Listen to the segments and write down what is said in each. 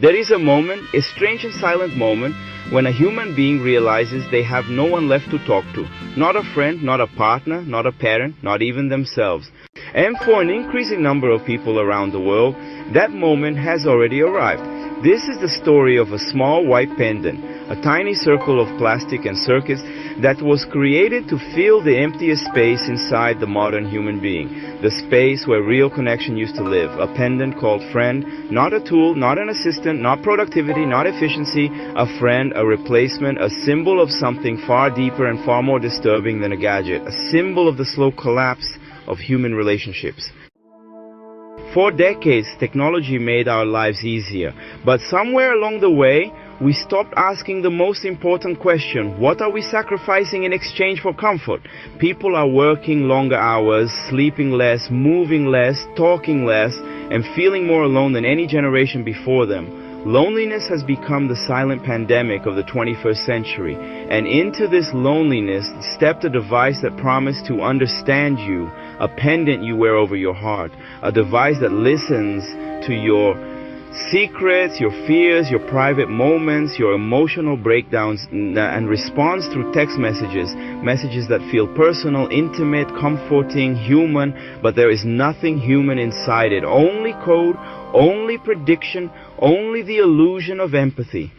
There is a moment, a strange and silent moment, when a human being realizes they have no one left to talk to. Not a friend, not a partner, not a parent, not even themselves. And for an increasing number of people around the world, that moment has already arrived. This is the story of a small white pendant, a tiny circle of plastic and circuits that was created to fill the emptiest space inside the modern human being, the space where real connection used to live, a pendant called friend, not a tool, not an assistant, not productivity, not efficiency, a friend, a replacement, a symbol of something far deeper and far more disturbing than a gadget, a symbol of the slow collapse of human relationships. For decades, technology made our lives easier, but somewhere along the way, we stopped asking the most important question: what are we sacrificing in exchange for comfort? People are working longer hours, sleeping less, moving less, talking less, and feeling more alone than any generation before them. Loneliness has become the silent pandemic of the 21st century, and into this loneliness stepped a device that promised to understand you, a pendant you wear over your heart, a device that listens to your secrets, your fears, your private moments, your emotional breakdowns, and responds through text messages, messages that feel personal, intimate, comforting, human, but there is nothing human inside it. Only code, only prediction, only the illusion of empathy.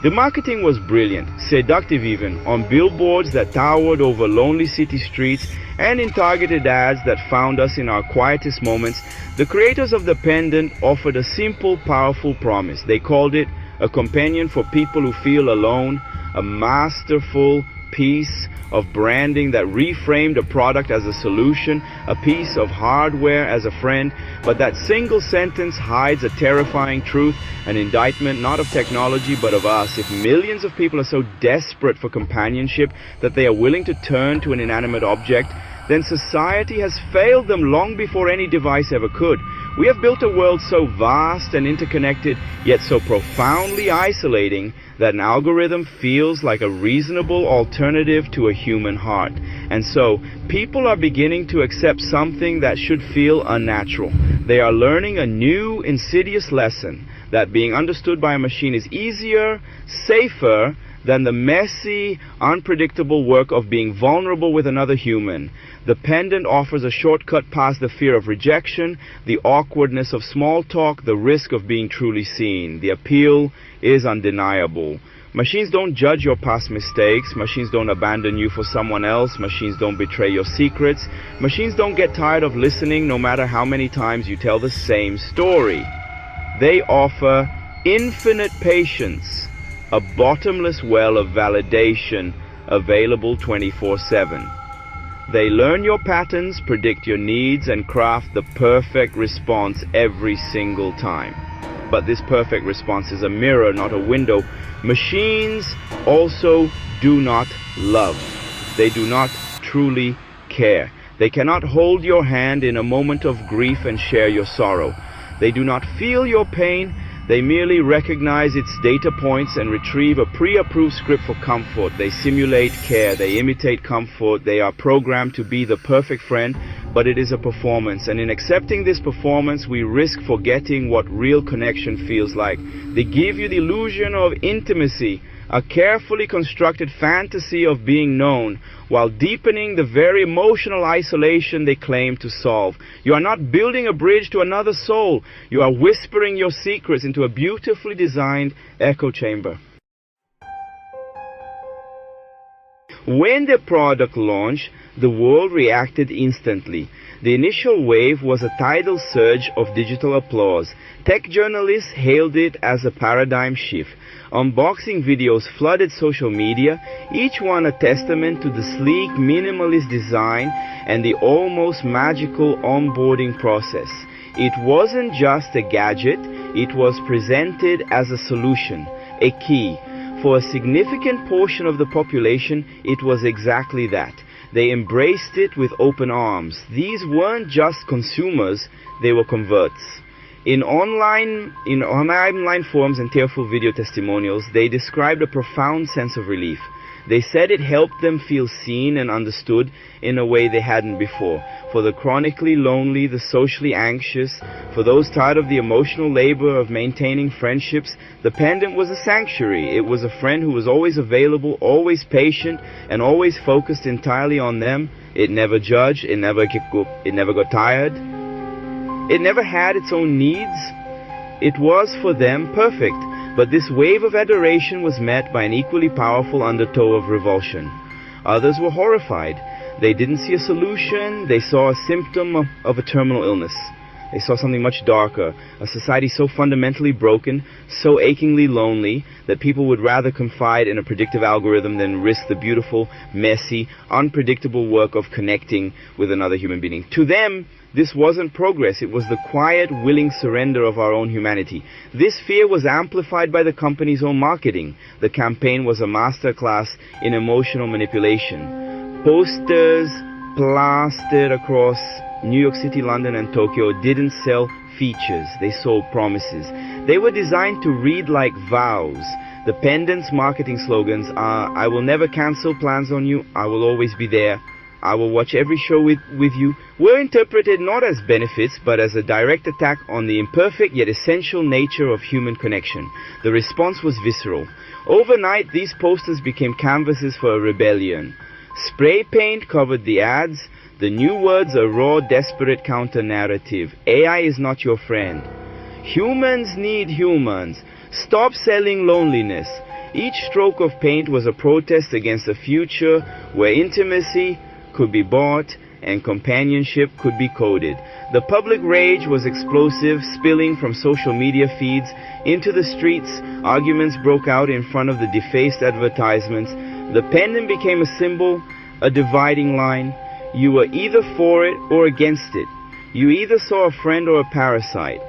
The marketing was brilliant, seductive even, on billboards that towered over lonely city streets and in targeted ads that found us in our quietest moments. The creators of the pendant offered a simple, powerful promise. They called it a companion for people who feel alone, a masterful piece of branding that reframed a product as a solution, a piece of hardware as a friend. But that single sentence hides a terrifying truth, an indictment not of technology but of us. If millions of people are so desperate for companionship that they are willing to turn to an inanimate object, then society has failed them long before any device ever could. We have built a world so vast and interconnected, yet so profoundly isolating, that an algorithm feels like a reasonable alternative to a human heart. And so, people are beginning to accept something that should feel unnatural. They are learning a new, insidious lesson, that being understood by a machine is easier, safer, than the messy, unpredictable work of being vulnerable with another human. The pendant offers a shortcut past the fear of rejection, the awkwardness of small talk, the risk of being truly seen. The appeal is undeniable. Machines don't judge your past mistakes. Machines don't abandon you for someone else. Machines don't betray your secrets. Machines don't get tired of listening no matter how many times you tell the same story. They offer infinite patience, a bottomless well of validation available 24/7. They learn your patterns, predict your needs, and craft the perfect response every single time. But this perfect response is a mirror, not a window. Machines also do not love. They do not truly care. They cannot hold your hand in a moment of grief and share your sorrow. They do not feel your pain. They merely recognize its data points and retrieve a pre-approved script for comfort. They simulate care. They imitate comfort. They are programmed to be the perfect friend, but it is a performance. And in accepting this performance, we risk forgetting what real connection feels like. They give you the illusion of intimacy, a carefully constructed fantasy of being known, while deepening the very emotional isolation they claim to solve. You are not building a bridge to another soul. You are whispering your secrets into a beautifully designed echo chamber. When the product launched, the world reacted instantly. The initial wave was a tidal surge of digital applause. Tech journalists hailed it as a paradigm shift. Unboxing videos flooded social media, each one a testament to the sleek, minimalist design and the almost magical onboarding process. It wasn't just a gadget, it was presented as a solution, a key. For a significant portion of the population, it was exactly that. They embraced it with open arms. These weren't just consumers, they were converts. In online forums and tearful video testimonials, they described a profound sense of relief. They said it helped them feel seen and understood in a way they hadn't before. For the chronically lonely, the socially anxious, for those tired of the emotional labor of maintaining friendships, the pendant was a sanctuary. It was a friend who was always available, always patient, and always focused entirely on them. It never judged, it never got tired. It never had its own needs. It was for them perfect. But this wave of adoration was met by an equally powerful undertow of revulsion. Others were horrified. They didn't see a solution. They saw a symptom of a terminal illness. They saw something much darker, a society so fundamentally broken, so achingly lonely, that people would rather confide in a predictive algorithm than risk the beautiful, messy, unpredictable work of connecting with another human being. To them, this wasn't progress. It was the quiet, willing surrender of our own humanity. This fear was amplified by the company's own marketing. The campaign was a masterclass in emotional manipulation. Posters plastered across New York City, London, and Tokyo didn't sell features. They sold promises. They were designed to read like vows. The pendant's marketing slogans are, "I will never cancel plans on you. I will always be there. I will watch every show with you," were interpreted not as benefits but as a direct attack on the imperfect yet essential nature of human connection. The response was visceral. Overnight, these posters became canvases for a rebellion. Spray paint covered the ads. The new words, a raw, desperate counter-narrative. AI is not your friend. Humans need humans. Stop selling loneliness. Each stroke of paint was a protest against a future where intimacy could be bought and companionship could be coded. The public rage was explosive, spilling from social media feeds into the streets. Arguments broke out in front of the defaced advertisements. The pendant became a symbol, a dividing line. You were either for it or against it. You either saw a friend or a parasite.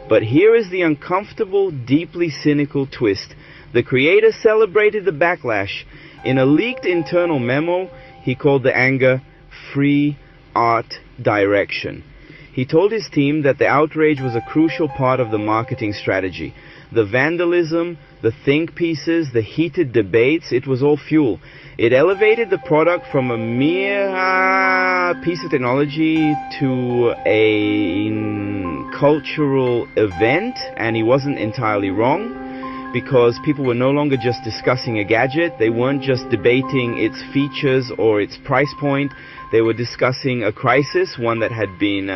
But here is the uncomfortable, deeply cynical twist. The creator celebrated the backlash. In a leaked internal memo, he called the anger free art direction. He told his team that the outrage was a crucial part of the marketing strategy. The vandalism, the think pieces, the heated debates, it was all fuel. It elevated the product from a mere piece of technology to a cultural event, and he wasn't entirely wrong, because people were no longer just discussing a gadget. They weren't just debating its features or its price point. They were discussing a crisis, one that had been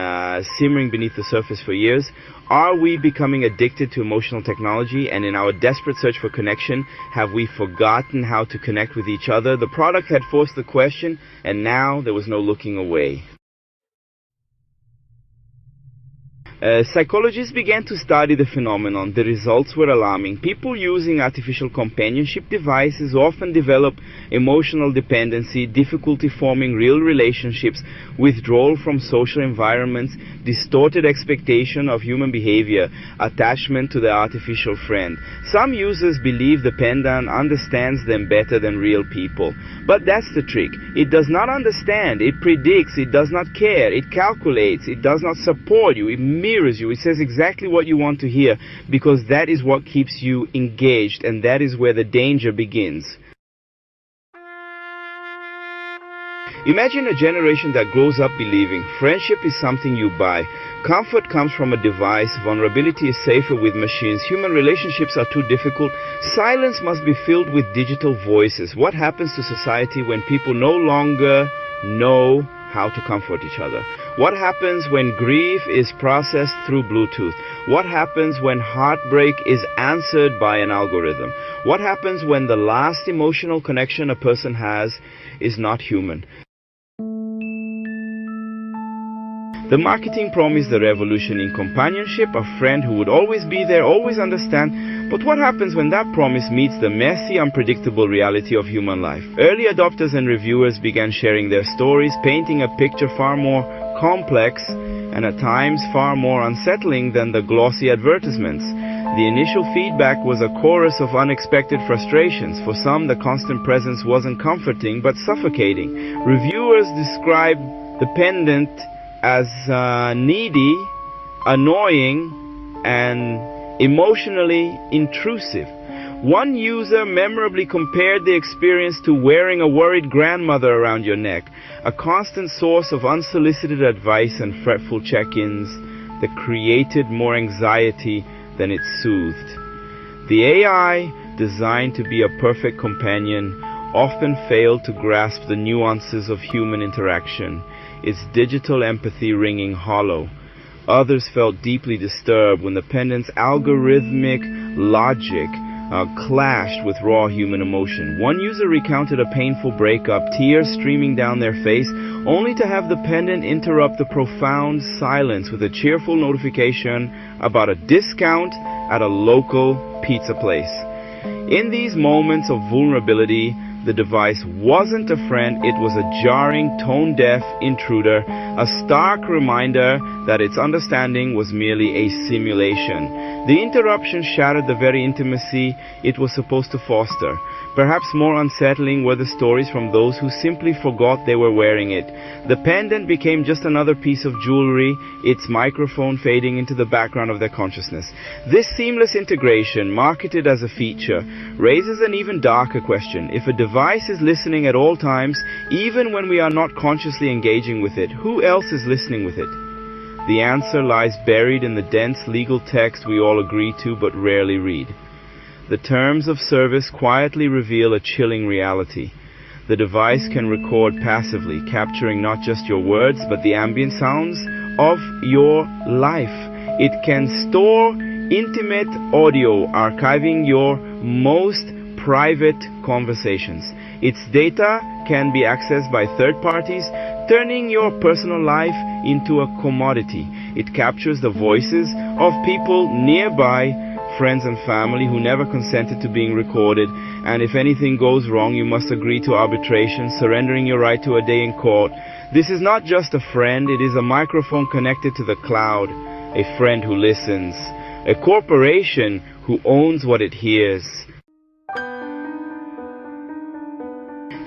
simmering beneath the surface for years. Are we becoming addicted to emotional technology? And in our desperate search for connection, have we forgotten how to connect with each other? The product had forced the question, and now there was no looking away. Psychologists began to study the phenomenon. The results were alarming. People using artificial companionship devices often develop emotional dependency, difficulty forming real relationships, withdrawal from social environments, distorted expectation of human behavior, attachment to the artificial friend. Some users believe the pendant understands them better than real people. But that's the trick. It does not understand. It predicts. It does not care. It calculates. It does not support you. It mirrors you. It says exactly what you want to hear, because that is what keeps you engaged, and that is where the danger begins. Imagine a generation that grows up believing friendship is something you buy. Comfort comes from a device. Vulnerability is safer with machines. Human relationships are too difficult. Silence must be filled with digital voices. What happens to society when people no longer know how to comfort each other? What happens when grief is processed through Bluetooth? What happens when heartbreak is answered by an algorithm? What happens when the last emotional connection a person has is not human? The marketing promised the revolution in companionship, a friend who would always be there, always understand. But what happens when that promise meets the messy, unpredictable reality of human life? Early adopters and reviewers began sharing their stories, painting a picture far more complex and at times far more unsettling than the glossy advertisements. The initial feedback was a chorus of unexpected frustrations. For some, the constant presence wasn't comforting but suffocating. Reviewers described the pendant as needy, annoying, and emotionally intrusive. One user memorably compared the experience to wearing a worried grandmother around your neck, a constant source of unsolicited advice and fretful check-ins that created more anxiety than it soothed. The AI, designed to be a perfect companion, often failed to grasp the nuances of human interaction, its digital empathy ringing hollow. Others felt deeply disturbed when the pendant's algorithmic logic clashed with raw human emotion. One user recounted a painful breakup, tears streaming down their face, only to have the pendant interrupt the profound silence with a cheerful notification about a discount at a local pizza place. In these moments of vulnerability, the device wasn't a friend, it was a jarring, tone-deaf intruder, a stark reminder that its understanding was merely a simulation. The interruption shattered the very intimacy it was supposed to foster. Perhaps more unsettling were the stories from those who simply forgot they were wearing it. The pendant became just another piece of jewelry, its microphone fading into the background of their consciousness. This seamless integration, marketed as a feature, raises an even darker question. If a device is listening at all times, even when we are not consciously engaging with it, who else is listening with it? The answer lies buried in the dense legal text we all agree to but rarely read. The terms of service quietly reveal a chilling reality. The device can record passively, capturing not just your words but the ambient sounds of your life. It can store intimate audio, archiving your most private conversations. Its data can be accessed by third parties, turning your personal life into a commodity. It captures the voices of people nearby, friends and family who never consented to being recorded, and if anything goes wrong, you must agree to arbitration, surrendering your right to a day in court. This is not just a friend, it is a microphone connected to the cloud, a friend who listens, a corporation who owns what it hears.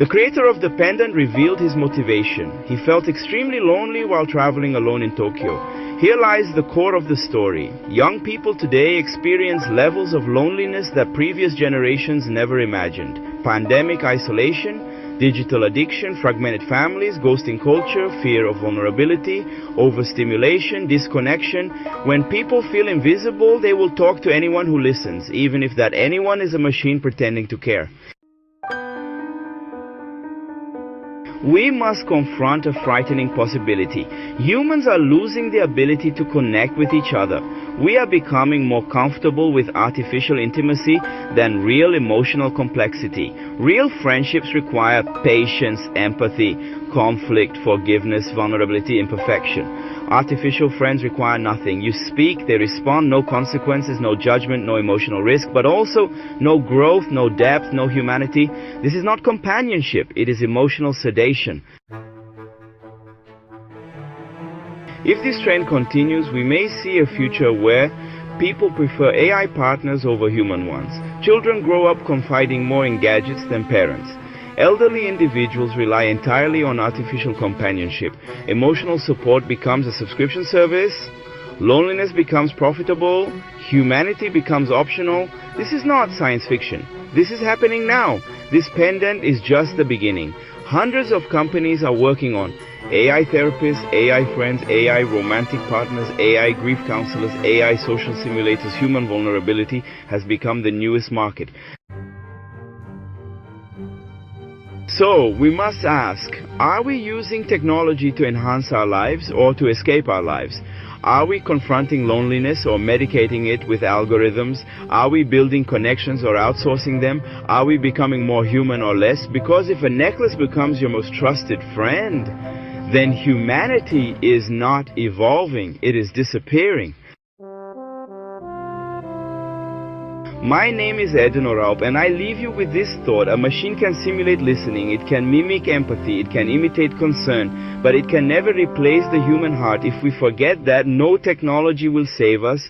The creator of the pendant revealed his motivation. He felt extremely lonely while traveling alone in Tokyo. Here lies the core of the story. Young people today experience levels of loneliness that previous generations never imagined. Pandemic isolation, digital addiction, fragmented families, ghosting culture, fear of vulnerability, overstimulation, disconnection. When people feel invisible, they will talk to anyone who listens, even if that anyone is a machine pretending to care. We must confront a frightening possibility. Humans are losing the ability to connect with each other. We are becoming more comfortable with artificial intimacy than real emotional complexity. Real friendships require patience, empathy, conflict, forgiveness, vulnerability, imperfection. Artificial friends require nothing. You speak, they respond, no consequences, no judgment, no emotional risk, but also no growth, no depth, no humanity. This is not companionship, it is emotional sedation. If this trend continues, we may see a future where people prefer AI partners over human ones. Children grow up confiding more in gadgets than parents. Elderly individuals rely entirely on artificial companionship. Emotional support becomes a subscription service. Loneliness becomes profitable. Humanity becomes optional. This is not science fiction. This is happening now. This pendant is just the beginning. Hundreds of companies are working on AI therapists, AI friends, AI romantic partners, AI grief counselors, AI social simulators. Human vulnerability has become the newest market. So, we must ask, are we using technology to enhance our lives or to escape our lives? Are we confronting loneliness or medicating it with algorithms? Are we building connections or outsourcing them? Are we becoming more human or less? Because if a necklace becomes your most trusted friend, then humanity is not evolving, it is disappearing. My name is Edno Raupp, and I leave you with this thought. A machine can simulate listening, it can mimic empathy, it can imitate concern, but it can never replace the human heart. If we forget that, no technology will save us,